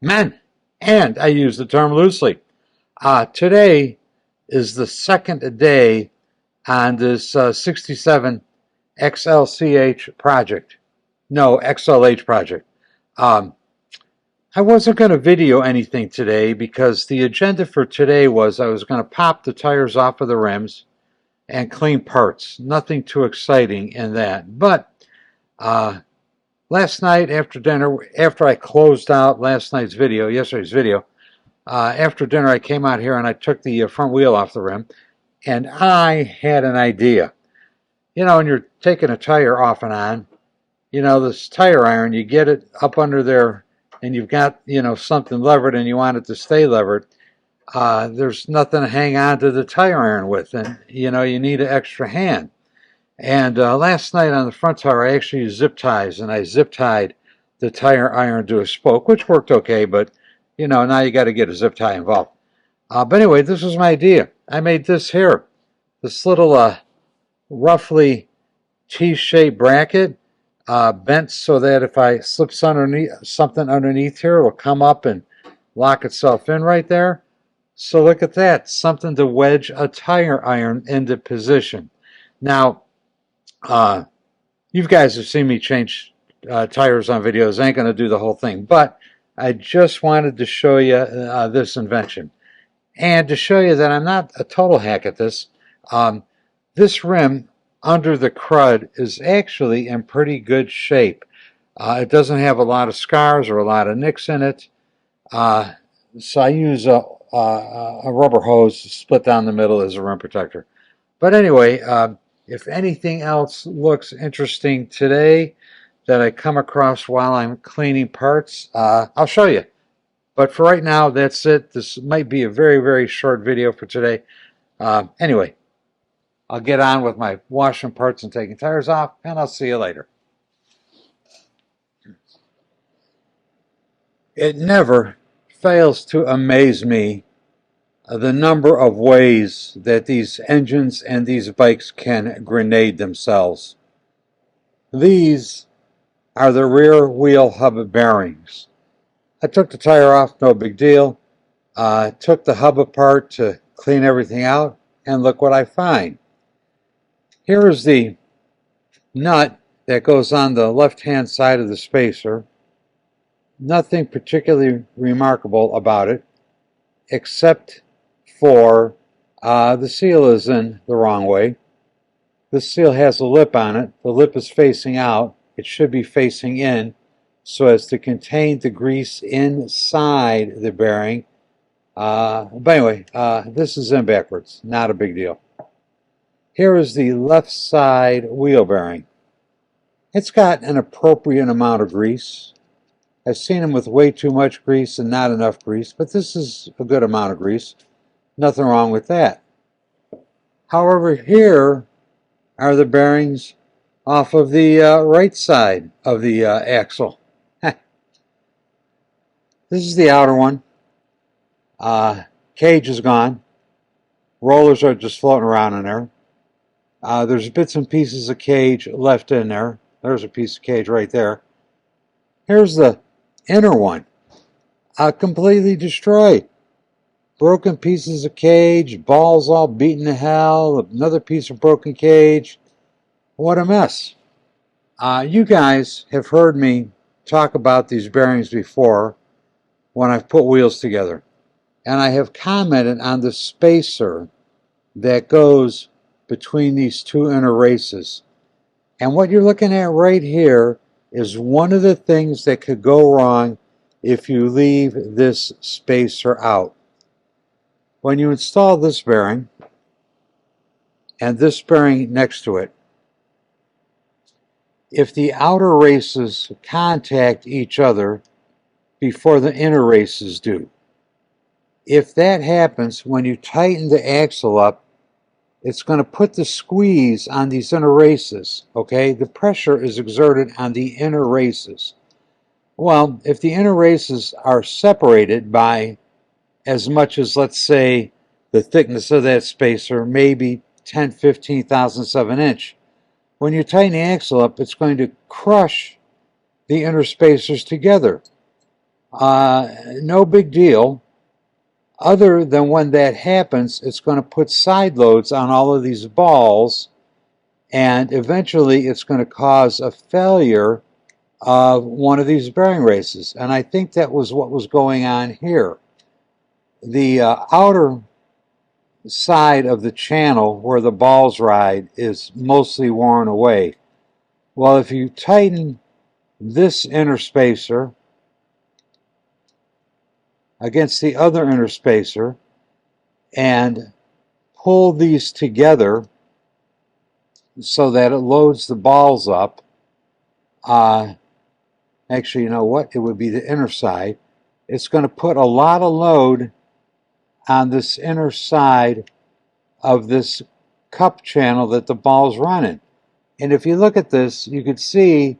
Men, and I use the term loosely. Today is the second day on this 67 XLCH project. No, XLH project. Um, I wasn't going to video anything today because the agenda for today was I was going to pop the tires off of the rims and clean parts. Nothing too exciting in that. But uh, last night after dinner, after I closed out yesterday's video, after dinner I came out here and I took the front wheel off the rim and I had an idea. You know, when you're taking a tire off and on, you know, this tire iron, you get it up under there and you've got, you know, something levered and you want it to stay levered. There's nothing to hang on to the tire iron with, and, you know, you need an extra hand. And last night on the front tire, I actually used zip ties, and I zip tied the tire iron to a spoke, which worked okay, but, you know, now you got to get a zip tie involved. But anyway, this was my idea. I made this here, this little roughly T-shaped bracket, bent so that if I slip something underneath here, it will come up and lock itself in right there. So look at that, something to wedge a tire iron into position. Now, you guys have seen me change tires on videos. I ain't going to do the whole thing, but I just wanted to show you this invention. And to show you that I'm not a total hack at this, this rim under the crud is actually in pretty good shape. It doesn't have a lot of scars or a lot of nicks in it. So I use a rubber hose split down the middle as a rim protector. But anyway, if anything else looks interesting today that I come across while I'm cleaning parts, I'll show you. But for right now, that's it. This might be a very, very short video for today. Anyway, I'll get on with my washing parts and taking tires off, and I'll see you later. It never fails to amaze me the number of ways that these engines and these bikes can grenade themselves. These are the rear wheel hub bearings. I took the tire off, no big deal. Took the hub apart to clean everything out, and look what I find. Here is the nut that goes on the left-hand side of the spacer. Nothing particularly remarkable about it, except for the seal is in the wrong way. This seal has a lip on it. The lip is facing out. It should be facing in so as to contain the grease inside the bearing. But anyway, this is in backwards. Not a big deal. Here is the left side wheel bearing. It's got an appropriate amount of grease. I've seen them with way too much grease and not enough grease, but this is a good amount of grease. Nothing wrong with that. However, here are the bearings off of the right side of the axle. This is the outer one. Cage is gone. Rollers are just floating around in there. There's bits and pieces of cage left in there. There's a piece of cage right there. Here's the inner one. Completely destroyed. Broken pieces of cage, balls all beaten to hell, another piece of broken cage. What a mess. You guys have heard me talk about these bearings before when I've put wheels together. And I have commented on the spacer that goes between these two inner races. And what you're looking at right here is one of the things that could go wrong if you leave this spacer out. When you install this bearing and this bearing next to it, if the outer races contact each other before the inner races do, if that happens, when you tighten the axle up, it's going to put the squeeze on these inner races, okay? The pressure is exerted on the inner races. Well, if the inner races are separated by as much as, let's say, the thickness of that spacer, maybe 10, 15 thousandths of an inch, when you tighten the axle up, it's going to crush the inner spacers together. No big deal. Other than when that happens, it's going to put side loads on all of these balls, and eventually it's going to cause a failure of one of these bearing races. And I think that was what was going on here. The outer side of the channel where the balls ride is mostly worn away. Well, if you tighten this inner spacer against the other inner spacer and pull these together so that it loads the balls up, actually, you know what? It would be the inner side. It's going to put a lot of load on this inner side of this cup channel that the ball's running. And if you look at this, you can see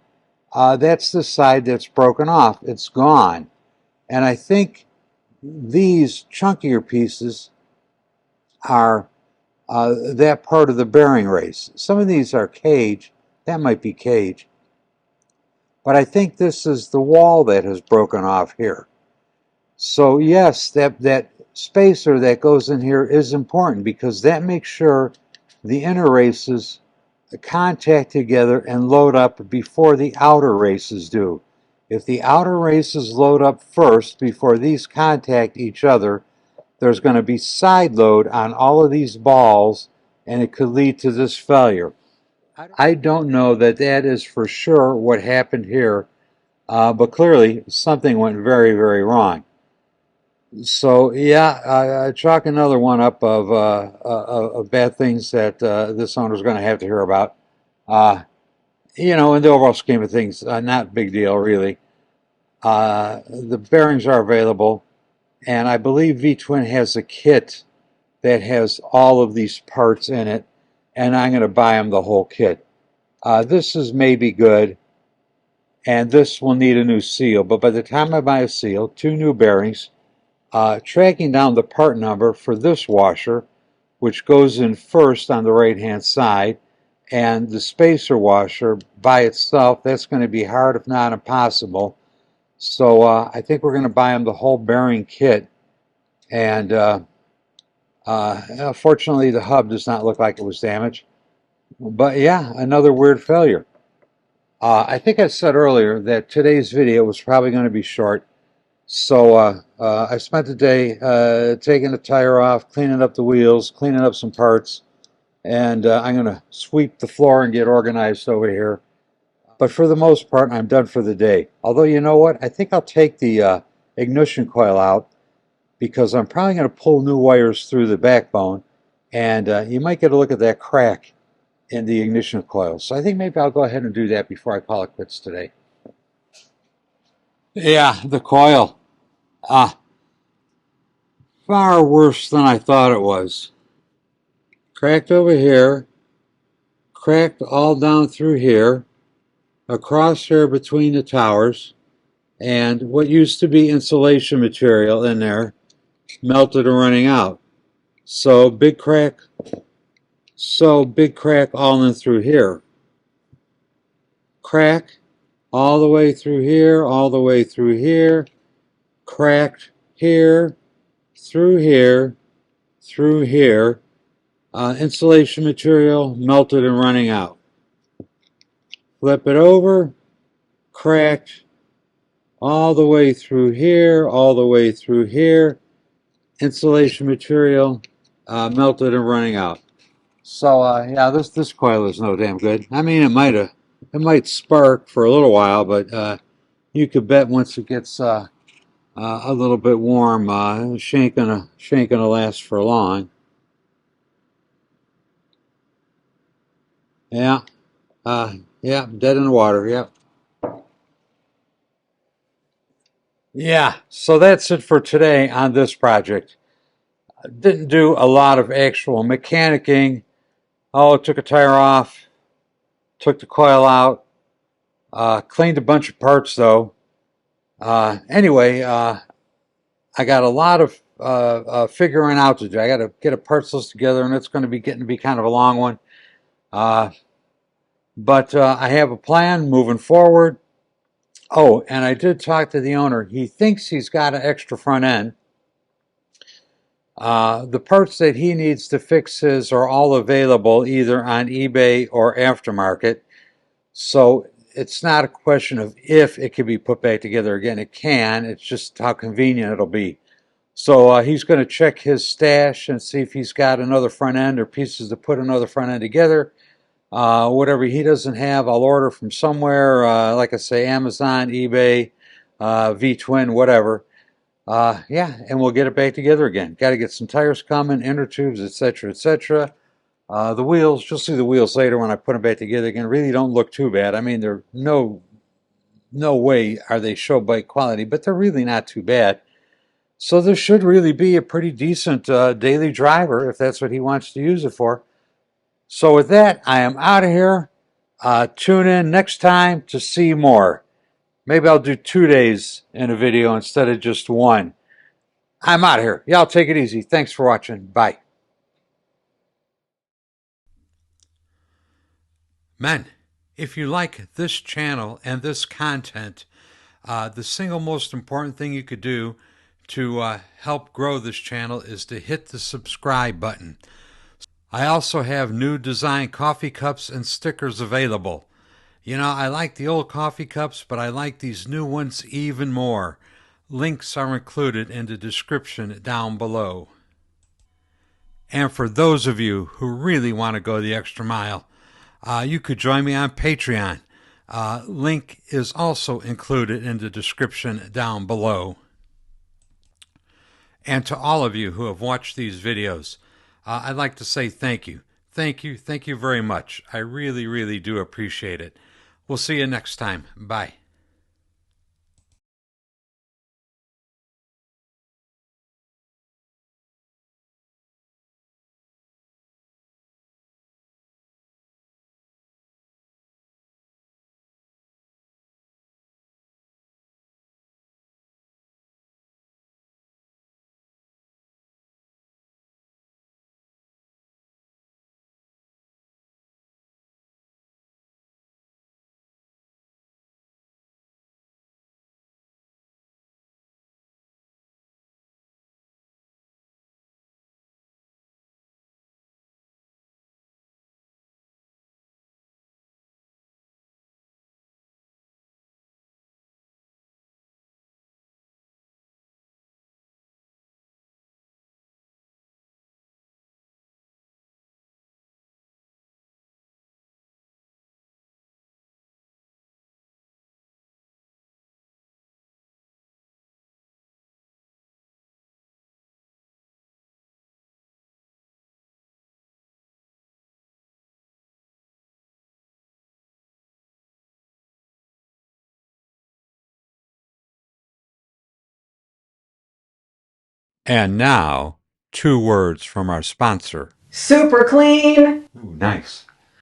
that's the side that's broken off. It's gone. And I think these chunkier pieces are that part of the bearing race. Some of these are cage. That might be cage. But I think this is the wall that has broken off here. So yes, that spacer that goes in here is important because that makes sure the inner races contact together and load up before the outer races do. If the outer races load up first before these contact each other, there's going to be side load on all of these balls and it could lead to this failure. I don't know that that is for sure what happened here, but clearly something went very, very wrong. So yeah, chalk another one up of bad things that this owner's going to have to hear about. You know, in the overall scheme of things, not a big deal really. The bearings are available, and I believe V-Twin has a kit that has all of these parts in it, and I'm going to buy them the whole kit. This is maybe good, and this will need a new seal, but by the time I buy a seal, 2 new bearings, tracking down the part number for this washer, which goes in first on the right-hand side, and the spacer washer by itself, that's going to be hard, if not impossible. So I think we're going to buy them the whole bearing kit. And fortunately, the hub does not look like it was damaged. But yeah, another weird failure. I think I said earlier that today's video was probably going to be short. So I spent the day taking the tire off, cleaning up the wheels, cleaning up some parts, and I'm going to sweep the floor and get organized over here. But for the most part, I'm done for the day. Although, you know what? I think I'll take the ignition coil out because I'm probably going to pull new wires through the backbone, and you might get a look at that crack in the ignition coil. So I think maybe I'll go ahead and do that before I call it quits today. Yeah, the coil. Far worse than I thought it was. Cracked over here, cracked all down through here, across here between the towers, and what used to be insulation material in there melted and running out. So big crack all in through here. Crack all the way through here, all the way through here, cracked here, through here, through here. Insulation material melted and running out. Flip it over, cracked all the way through here, all the way through here. Insulation material melted and running out. So yeah, this coil is no damn good. I mean, it might spark for a little while, but you could bet once it gets a little bit warm, she ain't gonna last for long. Yeah, yeah, dead in the water. Yep. Yeah, so that's it for today on this project. Didn't do a lot of actual mechanicking. Oh, took a tire off, took the coil out, cleaned a bunch of parts though. Anyway, I got a lot of figuring out to do. I got to get a parts list together, and it's going to be getting to be kind of a long one. But I have a plan moving forward. Oh, and I did talk to the owner. He thinks he's got an extra front end. The parts that he needs to fix his are all available either on eBay or aftermarket. So it's not a question of if it can be put back together again. It can. It's just how convenient it'll be. So he's going to check his stash and see if he's got another front end or pieces to put another front end together. Whatever he doesn't have, I'll order from somewhere, like I say, Amazon, eBay, V-Twin, whatever. Yeah, and we'll get it back together again. Got to get some tires coming, inner tubes, etc., etc. The wheels, you'll see the wheels later when I put them back together again, really don't look too bad. I mean, they're no way are they show bike quality, but they're really not too bad. So this should really be a pretty decent daily driver if that's what he wants to use it for. So with that, I am out of here. Tune in next time to see more. Maybe I'll do 2 days in a video instead of just one. I'm out of here. Y'all take it easy. Thanks for watching. Bye. Men, if you like this channel and this content, the single most important thing you could do to help grow this channel is to hit the subscribe button. I also have new design coffee cups and stickers available. You know, I like the old coffee cups, but I like these new ones even more. Links are included in the description down below. And for those of you who really want to go the extra mile, you could join me on Patreon. Link is also included in the description down below. And to all of you who have watched these videos, I'd like to say thank you. Thank you very much. I really, really do appreciate it. We'll see you next time. Bye. And now, 2 words from our sponsor. Super clean. Ooh, nice.